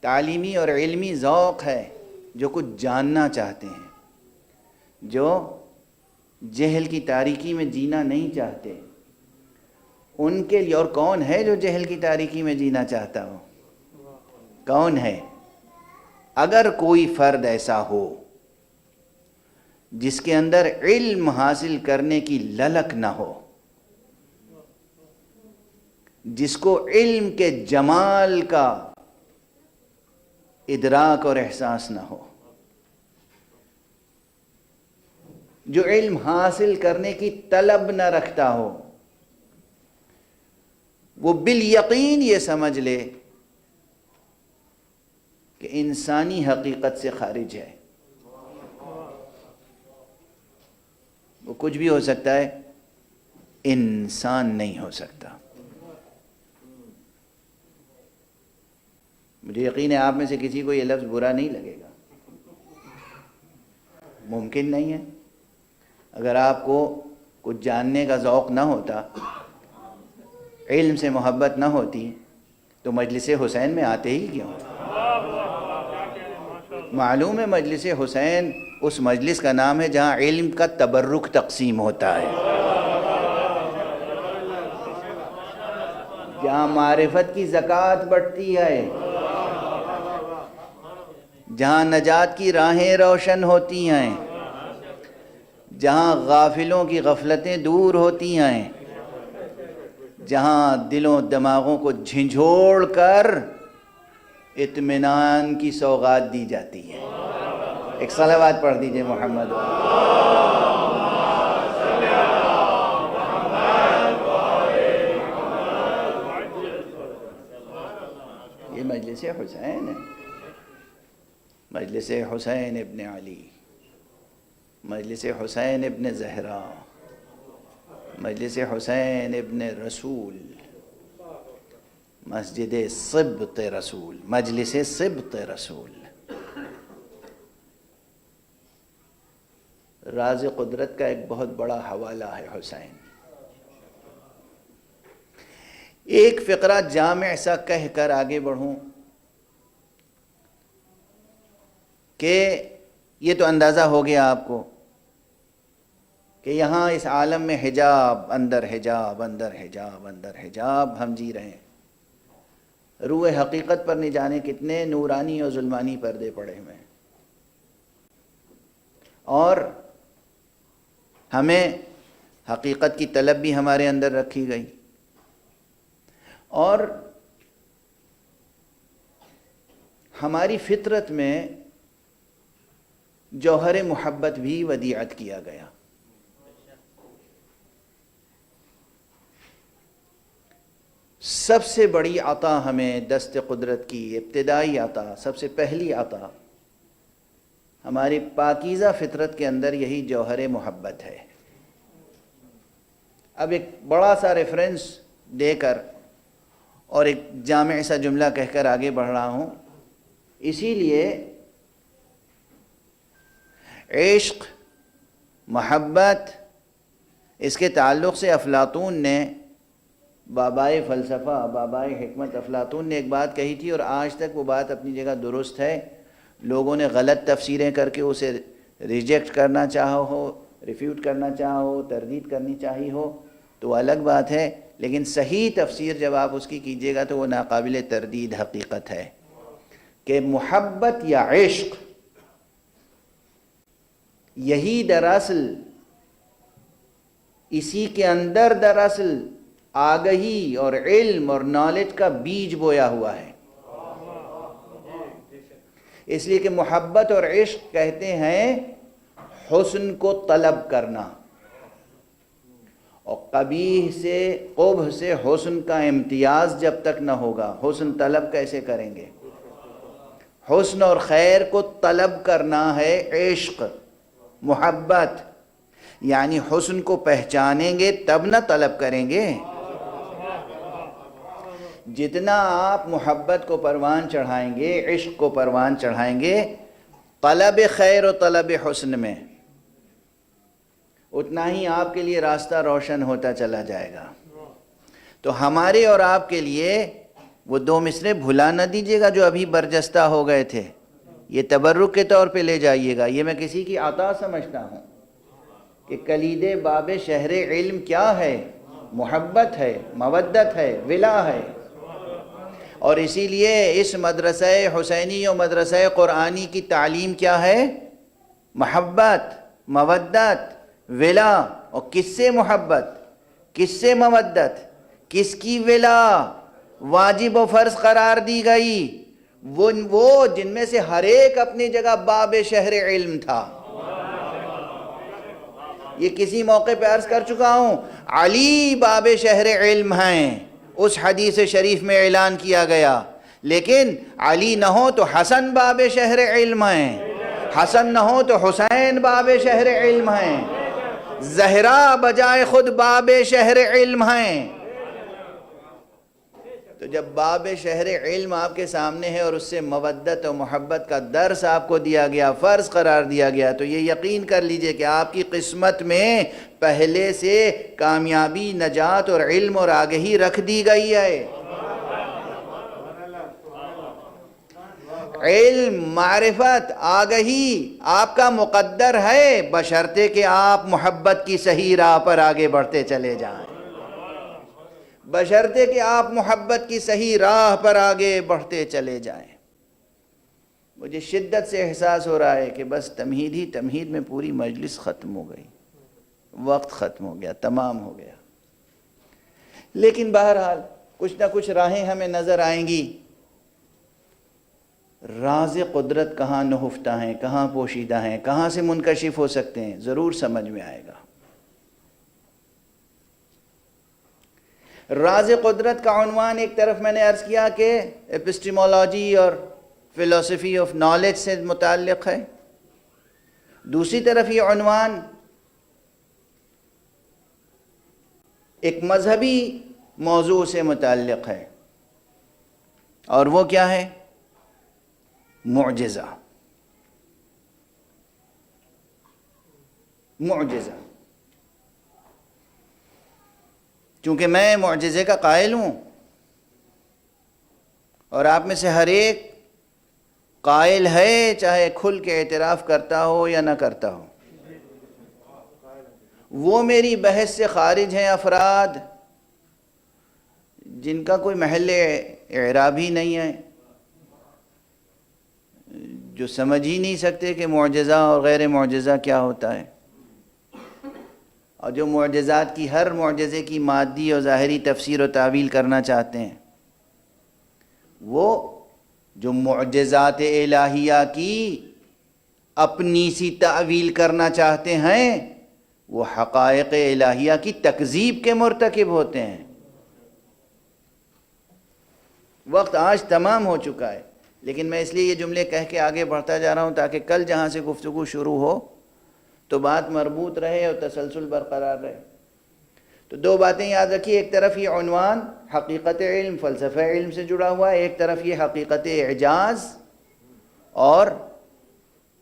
تعلیمی اور علمی ذوق ہے، جو کچھ جاننا چاہتے ہیں، جو جہل کی تاریکی میں جینا نہیں چاہتے، ان کے لیے، اور کون ہے جو جہل کی تاریکی میں جینا چاہتا ہو؟ کون ہے؟ اگر کوئی فرد ایسا ہو جس کے اندر علم حاصل کرنے کی للک نہ ہو، جس کو علم کے جمال کا ادراک اور احساس نہ ہو، جو علم حاصل کرنے کی طلب نہ رکھتا ہو، وہ بالیقین یہ سمجھ لے کہ انسانی حقیقت سے خارج ہے۔ وہ کچھ بھی ہو سکتا ہے، انسان نہیں ہو سکتا۔ مجھے یقین ہے آپ میں سے کسی کو یہ لفظ برا نہیں لگے گا، ممکن نہیں ہے۔ اگر آپ کو کچھ جاننے کا ذوق نہ ہوتا، علم سے محبت نہ ہوتی، تو مجلس حسین میں آتے ہی کیوں؟ معلوم ہے مجلس حسین اس مجلس کا نام ہے جہاں علم کا تبرک تقسیم ہوتا ہے، جہاں معرفت کی زکوٰۃ بٹتی ہے، جہاں نجات کی راہیں روشن ہوتی ہیں، جہاں غافلوں کی غفلتیں دور ہوتی ہیں، جہاں دلوں دماغوں کو جھنجھوڑ کر اطمینان کی سوغات دی جاتی ہے۔ ایک صلوات پڑھ دیجئے محمد۔ یہ مجلس حسین ہے، مجلس حسین ابن علی، مجلس حسین ابن زہرا، مجلس حسین ابن رسول، مسجد سبط رسول، مجلس سبط رسول۔ راز قدرت کا ایک بہت بڑا حوالہ ہے حسین۔ ایک فقرہ جامع سا کہہ کر آگے بڑھوں کہ یہ تو اندازہ ہو گیا آپ کو کہ یہاں اس عالم میں حجاب اندر حجاب اندر حجاب اندر حجاب ہم جی رہے ہیں، روح حقیقت پر نہیں جانے کتنے نورانی اور ظلمانی پردے پڑے ہوئے ہیں، اور ہمیں حقیقت کی طلب بھی ہمارے اندر رکھی گئی، اور ہماری فطرت میں جوہر محبت بھی ودیعت کیا گیا۔ سب سے بڑی عطا ہمیں دست قدرت کی ابتدائی عطا، سب سے پہلی عطا ہماری پاکیزہ فطرت کے اندر یہی جوہر محبت ہے۔ اب ایک بڑا سا ریفرنس دے کر اور ایک جامع سا جملہ کہہ کر آگے بڑھ رہا ہوں۔ اسی لیے عشق، محبت، اس کے تعلق سے افلاطون نے، بابائے فلسفہ، بابائے حکمت افلاطون نے ایک بات کہی تھی، اور آج تک وہ بات اپنی جگہ درست ہے۔ لوگوں نے غلط تفسیریں کر کے اسے ریجیکٹ کرنا چاہا ہو، ریفیوٹ کرنا چاہا ہو، تردید کرنی چاہی ہو تو الگ بات ہے، لیکن صحیح تفسیر جب آپ اس کی کیجیے گا تو وہ ناقابل تردید حقیقت ہے کہ محبت یا عشق یہی دراصل، اسی کے اندر دراصل آگہی اور علم اور نالج کا بیج بویا ہوا ہے۔ اس لیے کہ محبت اور عشق کہتے ہیں حسن کو طلب کرنا، اور قبیح سے، قبح سے حسن کا امتیاز جب تک نہ ہوگا، حسن طلب کیسے کریں گے؟ حسن اور خیر کو طلب کرنا ہے عشق، محبت، یعنی حسن کو پہچانیں گے تب نہ طلب کریں گے۔ جتنا آپ محبت کو پروان چڑھائیں گے، عشق کو پروان چڑھائیں گے طلب خیر و طلب حسن میں، اتنا ہی آپ کے لیے راستہ روشن ہوتا چلا جائے گا۔ تو ہمارے اور آپ کے لیے وہ دو مصرے بھلا نہ دیجیے گا جو ابھی برجستہ ہو گئے تھے، یہ تبرک کے طور پہ لے جائیے گا۔ یہ میں کسی کی عطا سمجھتا ہوں کہ کلید باب شہر علم کیا ہے؟ محبت ہے، مودت ہے، ولا ہے۔ اور اسی لیے اس مدرسہ حسینی و مدرسہ قرآنی کی تعلیم کیا ہے؟ محبت، مودت، ولا۔ اور کس سے محبت، کس سے مودت، کس کی ولا واجب و فرض قرار دی گئی؟ وہ جن میں سے ہر ایک اپنی جگہ باب شہر علم تھا۔ یہ کسی موقع پہ عرض کر چکا ہوں، علی باب شہر علم ہیں، اس حدیث شریف میں اعلان کیا گیا، لیکن علی نہ ہو تو حسن باب شہر علم ہیں، حسن نہ ہو تو حسین باب شہر علم ہیں، زہرا بجائے خود باب شہر علم ہیں۔ تو جب باب شہر علم آپ کے سامنے ہے اور اس سے مودت و محبت کا درس آپ کو دیا گیا، فرض قرار دیا گیا، تو یہ یقین کر لیجئے کہ آپ کی قسمت میں پہلے سے کامیابی، نجات اور علم اور آگہی رکھ دی گئی ہے۔ علم، معرفت، آگہی آپ کا مقدر ہے، بشرطے کہ آپ محبت کی صحیح راہ پر آگے بڑھتے چلے جائیں، بشرطے کہ آپ محبت کی صحیح راہ پر آگے بڑھتے چلے جائیں۔ مجھے شدت سے احساس ہو رہا ہے کہ بس تمہید ہی تمہید میں پوری مجلس ختم ہو گئی، وقت ختم ہو گیا، تمام ہو گیا۔ لیکن بہرحال کچھ نہ کچھ راہیں ہمیں نظر آئیں گی۔ راز قدرت کہاں نہفتہ ہیں، کہاں پوشیدہ ہیں، کہاں سے منکشف ہو سکتے ہیں، ضرور سمجھ میں آئے گا۔ راز قدرت کا عنوان ایک طرف میں نے عرض کیا کہ ایپسٹیمولوجی اور فلسفی آف نالج سے متعلق ہے، دوسری طرف یہ عنوان ایک مذہبی موضوع سے متعلق ہے، اور وہ کیا ہے؟ معجزہ۔ معجزہ، چونکہ میں معجزے کا قائل ہوں، اور آپ میں سے ہر ایک قائل ہے، چاہے کھل کے اعتراف کرتا ہو یا نہ کرتا ہو۔ وہ میری بحث سے خارج ہیں افراد جن کا کوئی محل اعراب ہی نہیں ہے، جو سمجھ ہی نہیں سکتے کہ معجزہ اور غیر معجزہ کیا ہوتا ہے، اور جو معجزات کی، ہر معجزے کی مادی اور ظاہری تفسیر و تعویل کرنا چاہتے ہیں۔ وہ جو معجزات الہیہ کی اپنی سی تعویل کرنا چاہتے ہیں، وہ حقائق الہیہ کی تکذیب کے مرتکب ہوتے ہیں۔ وقت آج تمام ہو چکا ہے، لیکن میں اس لیے یہ جملے کہہ کے آگے بڑھتا جا رہا ہوں تاکہ کل جہاں سے گفتگو شروع ہو تو بات مربوط رہے اور تسلسل برقرار رہے۔ تو دو باتیں یاد رکھیے، ایک طرف یہ عنوان حقیقت علم، فلسفہ علم سے جڑا ہوا ہے، ایک طرف یہ حقیقت اعجاز اور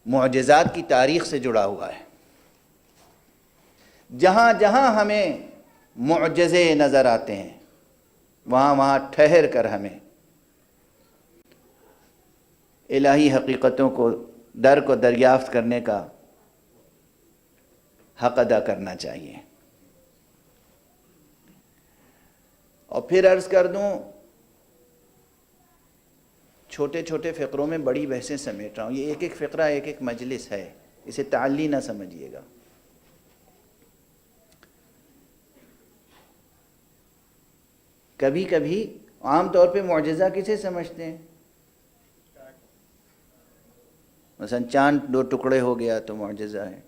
معجزات کی تاریخ سے جڑا ہوا ہے۔ جہاں جہاں ہمیں معجزے نظر آتے ہیں وہاں وہاں ٹھہر کر ہمیں الہی حقیقتوں کو دریافت کرنے کا حق ادا کرنا چاہیے۔ اور پھر عرض کر دوں، چھوٹے چھوٹے فقروں میں بڑی بحثیں سمیٹ رہا ہوں، یہ ایک ایک فقرہ ایک ایک مجلس ہے، اسے تعلی نہ سمجھیے گا۔ کبھی کبھی عام طور پہ معجزہ کسے سمجھتے ہیں؟ مثلا چاند دو ٹکڑے ہو گیا تو معجزہ ہے،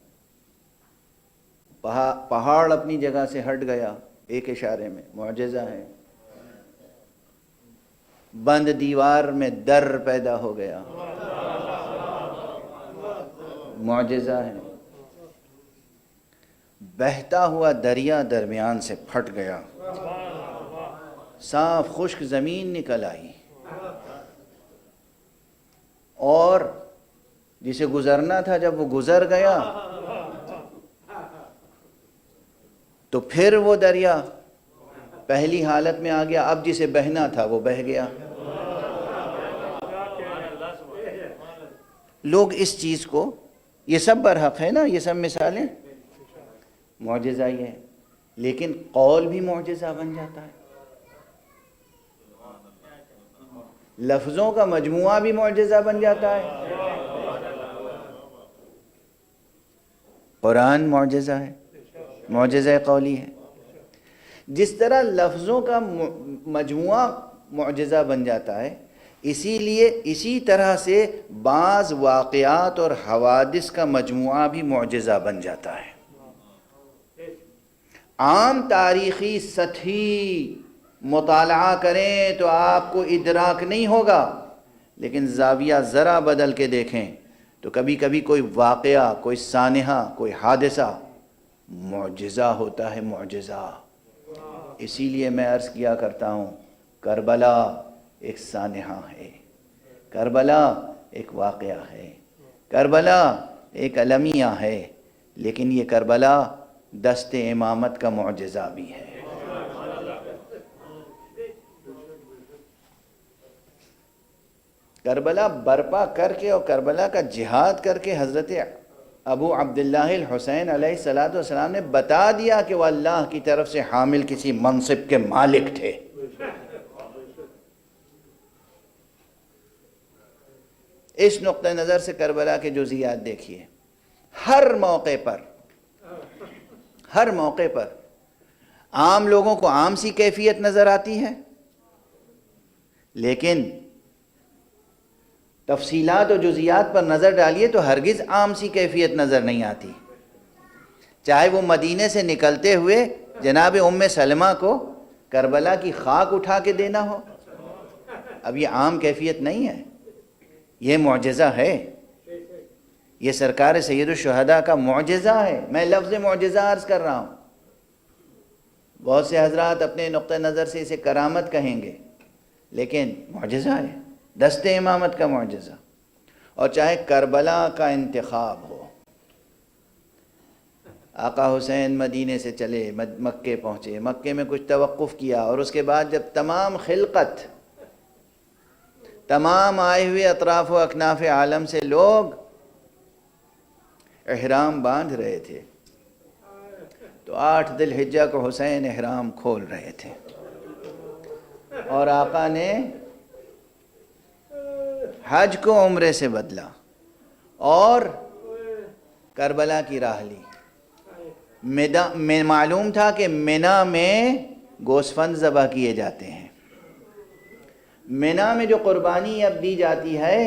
پہاڑ اپنی جگہ سے ہٹ گیا ایک اشارے میں، معجزہ ہے، بند دیوار میں در پیدا ہو گیا، معجزہ ہے، بہتا ہوا دریا درمیان سے پھٹ گیا، صاف خشک زمین نکل آئی، اور جسے گزرنا تھا جب وہ گزر گیا تو پھر وہ دریا پہلی حالت میں آ گیا، اب جسے بہنا تھا وہ بہہ گیا۔ لوگ اس چیز کو، یہ سب برحق ہے نا، یہ سب مثالیں معجزہ ہی ہے، لیکن قول بھی معجزہ بن جاتا ہے، لفظوں کا مجموعہ بھی معجزہ بن جاتا ہے۔ قرآن معجزہ ہے، معجزہ قولی ہے۔ جس طرح لفظوں کا مجموعہ معجزہ بن جاتا ہے، اسی طرح سے بعض واقعات اور حوادث کا مجموعہ بھی معجزہ بن جاتا ہے۔ عام تاریخی سطحی مطالعہ کریں تو آپ کو ادراک نہیں ہوگا، لیکن زاویہ ذرا بدل کے دیکھیں تو کبھی کبھی کوئی واقعہ، کوئی سانحہ، کوئی حادثہ معجزہ ہوتا ہے، معجزہ۔ اسی لیے میں عرض کیا کرتا ہوں، کربلا ایک سانحہ ہے، کربلا ایک واقعہ ہے، کربلا ایک المیہ ہے، لیکن یہ کربلا دست امامت کا معجزہ بھی ہے۔ کربلا برپا کر کے اور کربلا کا جہاد کر کے حضرت ابو عبداللہ الحسین علیہ السلام نے بتا دیا کہ وہ اللہ کی طرف سے حامل کسی منصب کے مالک تھے۔ اس نقطہ نظر سے کربلا کے جزیات دیکھیے، ہر موقع پر عام لوگوں کو عام سی کیفیت نظر آتی ہے، لیکن تفصیلات اور جزیات پر نظر ڈالیے تو ہرگز عام سی کیفیت نظر نہیں آتی، چاہے وہ مدینے سے نکلتے ہوئے جناب ام سلمہ کو کربلا کی خاک اٹھا کے دینا ہو۔ اب یہ عام کیفیت نہیں ہے، یہ معجزہ ہے، یہ سرکار سید الشہداء کا معجزہ ہے۔ میں لفظ معجزہ عرض کر رہا ہوں، بہت سے حضرات اپنے نقطہ نظر سے اسے کرامت کہیں گے، لیکن معجزہ ہے، دست امامت کا معجزہ۔ اور چاہے کربلا کا انتخاب ہو، آقا حسین مدینے سے چلے، مکے پہنچے، مکے میں کچھ توقف کیا، اور اس کے بعد جب تمام خلقت، تمام آئے ہوئے اطراف و اکناف عالم سے لوگ احرام باندھ رہے تھے تو 8 ذی الحجہ کو حسین احرام کھول رہے تھے، اور آقا نے حج کو عمرے سے بدلا اور کربلا کی راہ لی۔ معلوم تھا کہ منی میں گوسفند ذبح کیے جاتے ہیں، منی میں جو قربانی اب دی جاتی ہے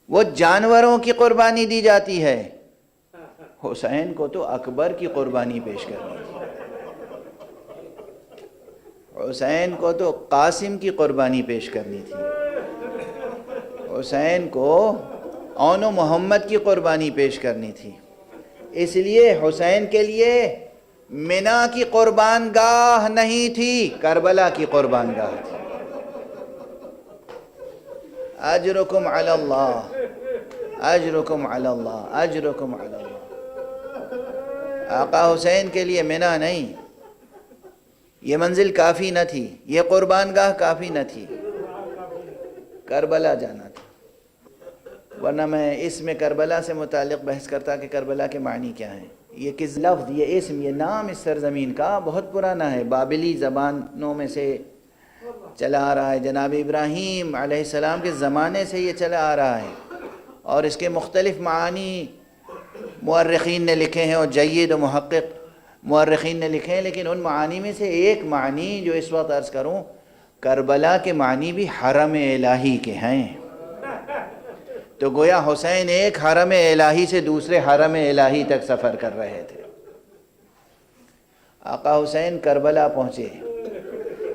وہ جانوروں کی قربانی دی جاتی ہے، حسین کو تو اکبر کی قربانی پیش کرنی تھی۔ حسین کو تو قاسم کی قربانی پیش کرنی تھی، حسین کو اون و محمد کی قربانی پیش کرنی تھی، اس لیے حسین کے لیے منا کی قربان گاہ نہیں تھی، کربلا کی قربان گاہ تھی۔ اجرکم علی اللہ، اجرکم علی اللہ، اجرکم علی اللہ۔ آقا حسین کے لیے منا نہیں، یہ منزل کافی نہ تھی، یہ قربان گاہ کافی نہ تھی، کربلا جانا تھا۔ ورنہ میں اس میں کربلا سے متعلق بحث کرتا کہ کربلا کے معنی کیا ہیں۔ یہ کس لفظ، یہ اسم، یہ نام اس سرزمین کا بہت پرانا ہے، بابلی زبانوں میں سے چلا آ رہا ہے، جناب ابراہیم علیہ السلام کے زمانے سے یہ چلا آ رہا ہے، اور اس کے مختلف معانی مورخین نے لکھے ہیں، اور جید و محقق مورخین نے لکھے ہیں، لیکن ان معانی میں سے ایک معنی جو اس وقت عرض کروں، کربلا کے معنی بھی حرم الہی کے ہیں۔ تو گویا حسین ایک حرم الہی سے دوسرے حرم الہی تک سفر کر رہے تھے۔ آقا حسین کربلا پہنچے،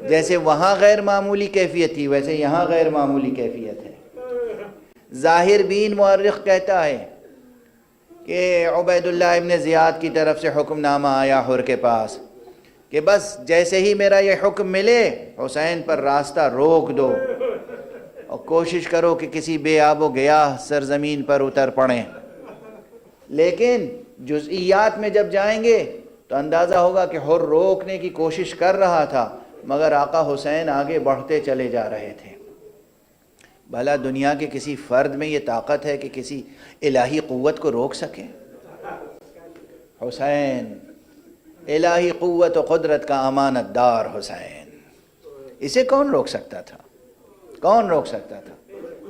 جیسے وہاں غیر معمولی کیفیت تھی ویسے یہاں غیر معمولی کیفیت ہے۔ ظاہر بین مورخ کہتا ہے کہ عبید اللہ ابن زیاد کی طرف سے حکم نامہ آیا حر کے پاس کہ بس جیسے ہی میرا یہ حکم ملے حسین پر راستہ روک دو اور کوشش کرو کہ کسی بے آب و گیاہ سرزمین پر اتر پڑیں، لیکن جزئیات میں جب جائیں گے تو اندازہ ہوگا کہ حر روکنے کی کوشش کر رہا تھا، مگر آقا حسین آگے بڑھتے چلے جا رہے تھے۔ بھلا دنیا کے کسی فرد میں یہ طاقت ہے کہ کسی الہی قوت کو روک سکے؟ حسین الہی قوت و قدرت کا امانت دار حسین، اسے کون روک سکتا تھا؟ کون روک سکتا تھا؟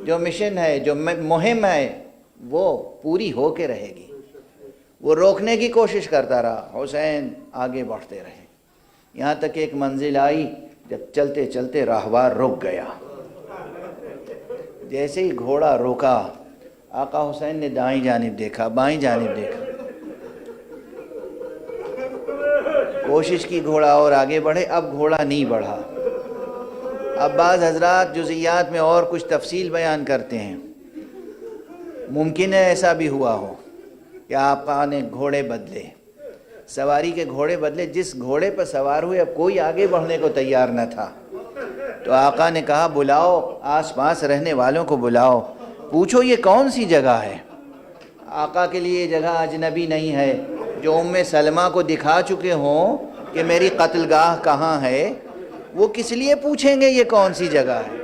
جو مشن ہے، جو مہم ہے، وہ پوری ہو کے رہے گی۔ وہ روکنے کی کوشش کرتا رہا، حسین آگے بڑھتے رہے، یہاں تک ایک منزل آئی جب چلتے چلتے راہوار رک گیا۔ جیسے ہی گھوڑا روکا، آقا حسین نے دائیں جانب دیکھا، بائیں جانب دیکھا، کوشش کی گھوڑا اور آگے بڑھے، اب گھوڑا نہیں بڑھا۔ اب بعض حضرات جزئیات میں اور کچھ تفصیل بیان کرتے ہیں، ممکن ہے ایسا بھی ہوا ہو کہ آقا نے گھوڑے بدلے، سواری کے گھوڑے بدلے، جس گھوڑے پر سوار ہوئے اب کوئی آگے بڑھنے کو تیار نہ تھا، تو آقا نے کہا بلاؤ آس پاس رہنے والوں کو بلاؤ، پوچھو یہ کون سی جگہ ہے۔ آقا کے لیے یہ جگہ اجنبی نہیں ہے، جو ام سلمہ کو دکھا چکے ہوں کہ میری قتل گاہ کہاں ہے، وہ کس لیے پوچھیں گے یہ کون سی جگہ ہے؟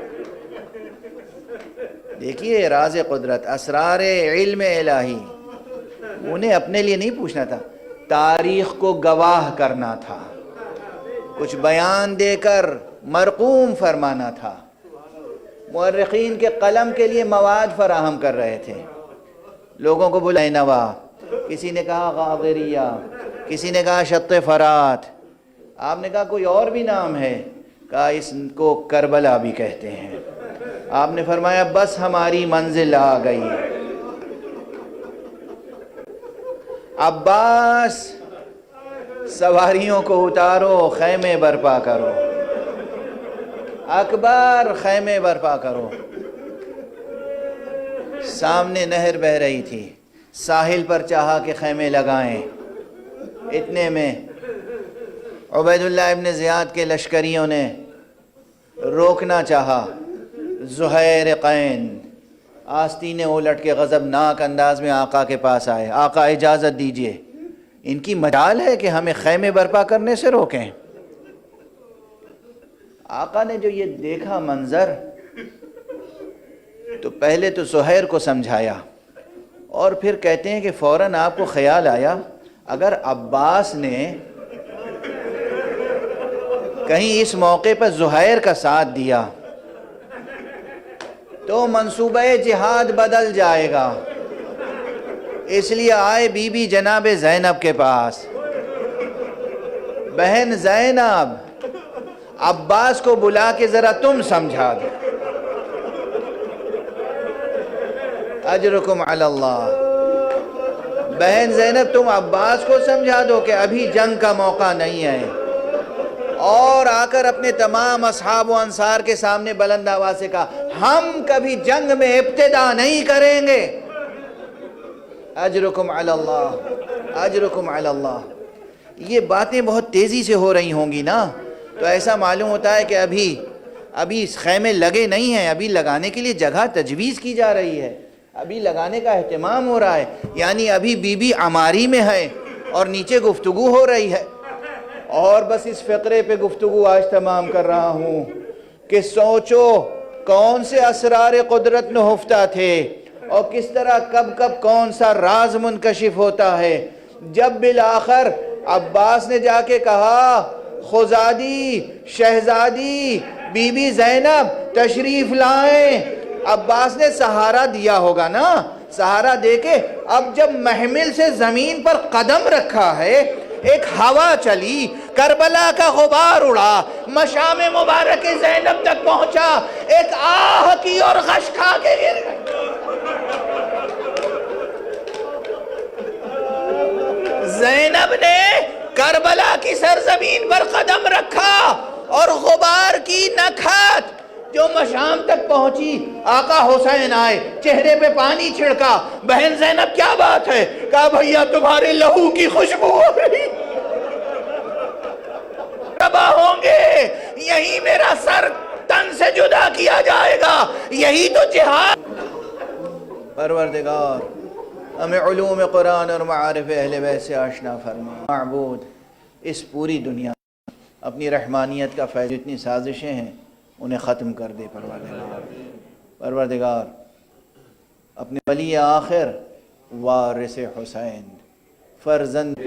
دیکھیے راز قدرت، اسرار علم الہی، انہیں اپنے لیے نہیں پوچھنا تھا، تاریخ کو گواہ کرنا تھا، کچھ بیان دے کر مرقوم فرمانا تھا، مورخین کے قلم کے لیے مواد فراہم کر رہے تھے۔ لوگوں کو بلائے نوا، کسی نے کہا غاغریہ، کسی نے کہا شط فرات، آپ نے کہا کوئی اور بھی نام ہے، کہا اس کو کربلا بھی کہتے ہیں۔ آپ نے فرمایا بس ہماری منزل آ گئی، عباس سواریوں کو اتارو، خیمے برپا کرو، اکبر خیمے برپا کرو۔ سامنے نہر بہہ رہی تھی، ساحل پر چاہا کہ خیمے لگائیں، اتنے میں عبید اللہ ابن زیاد کے لشکریوں نے روکنا چاہا۔ زہیر قین آستینیں الٹ کے غضبناک انداز میں آقا کے پاس آئے، آقا اجازت دیجئے، ان کی مجال ہے کہ ہمیں خیمے برپا کرنے سے روکیں۔ آقا نے جو یہ دیکھا منظر تو پہلے تو زہیر کو سمجھایا، اور پھر کہتے ہیں کہ فوراً آپ کو خیال آیا اگر عباس نے کہیں اس موقع پر زہیر کا ساتھ دیا تو منصوبہ جہاد بدل جائے گا، اس لیے آئے بی بی جناب زینب کے پاس، بہن زینب عباس کو بلا کے ذرا تم سمجھا دو، اجرکم علی اللہ، بہن زینب تم عباس کو سمجھا دو کہ ابھی جنگ کا موقع نہیں ہے، اور آ کر اپنے تمام اصحاب و انصار کے سامنے بلند آواز سے کہا ہم کبھی جنگ میں ابتدا نہیں کریں گے، اجرکم علی اللہ، اجرکم علی اللہ۔ یہ باتیں بہت تیزی سے ہو رہی ہوں گی نا، تو ایسا معلوم ہوتا ہے کہ ابھی خیمے لگے نہیں ہیں، ابھی لگانے کے لیے جگہ تجویز کی جا رہی ہے، ابھی لگانے کا اہتمام ہو رہا ہے، یعنی ابھی بی بی عماری میں ہے اور نیچے گفتگو ہو رہی ہے۔ اور بس اس فقرے پہ گفتگو آج تمام کر رہا ہوں کہ سوچو کون سے اسرار قدرت نہفتہ تھے اور کس طرح کب کون سا راز منکشف ہوتا ہے، جب بالآخر عباس نے جا کے کہا خزادی شہزادی بی بی زینب تشریف لائیں، عباس نے سہارا دیا ہوگا نا، سہارا دے کے اب جب محمل سے زمین پر قدم رکھا ہے، ایک ہوا چلی، کربلا کا غبار اڑا، مشام مبارک زینب تک پہنچا، ایک آہ کی اور غش کھا کے گر گئی۔ زینب نے کربلا کی سرزمین پر قدم رکھا اور غبار کی نکھت جو مشام تک پہنچی، آقا حسین آئے، چہرے پہ پانی چھڑکا، بہن زینب کیا بات ہے؟ کہا بھیا تمہارے لہو کی خوشبو ہو رہی، تباہ ہوں گے، یہی میرا سر تن سے جدا کیا جائے گا، یہی تو جہاد۔ پروردگار ہمیں علوم قرآن اور معارف اہل بیت سے آشنا فرما۔ معبود اس پوری دنیا اپنی رحمانیت کا فیض، اتنی سازشیں ہیں انہیں ختم کر دے پروردگار اپنے ولی آخر وارث حسین فرزند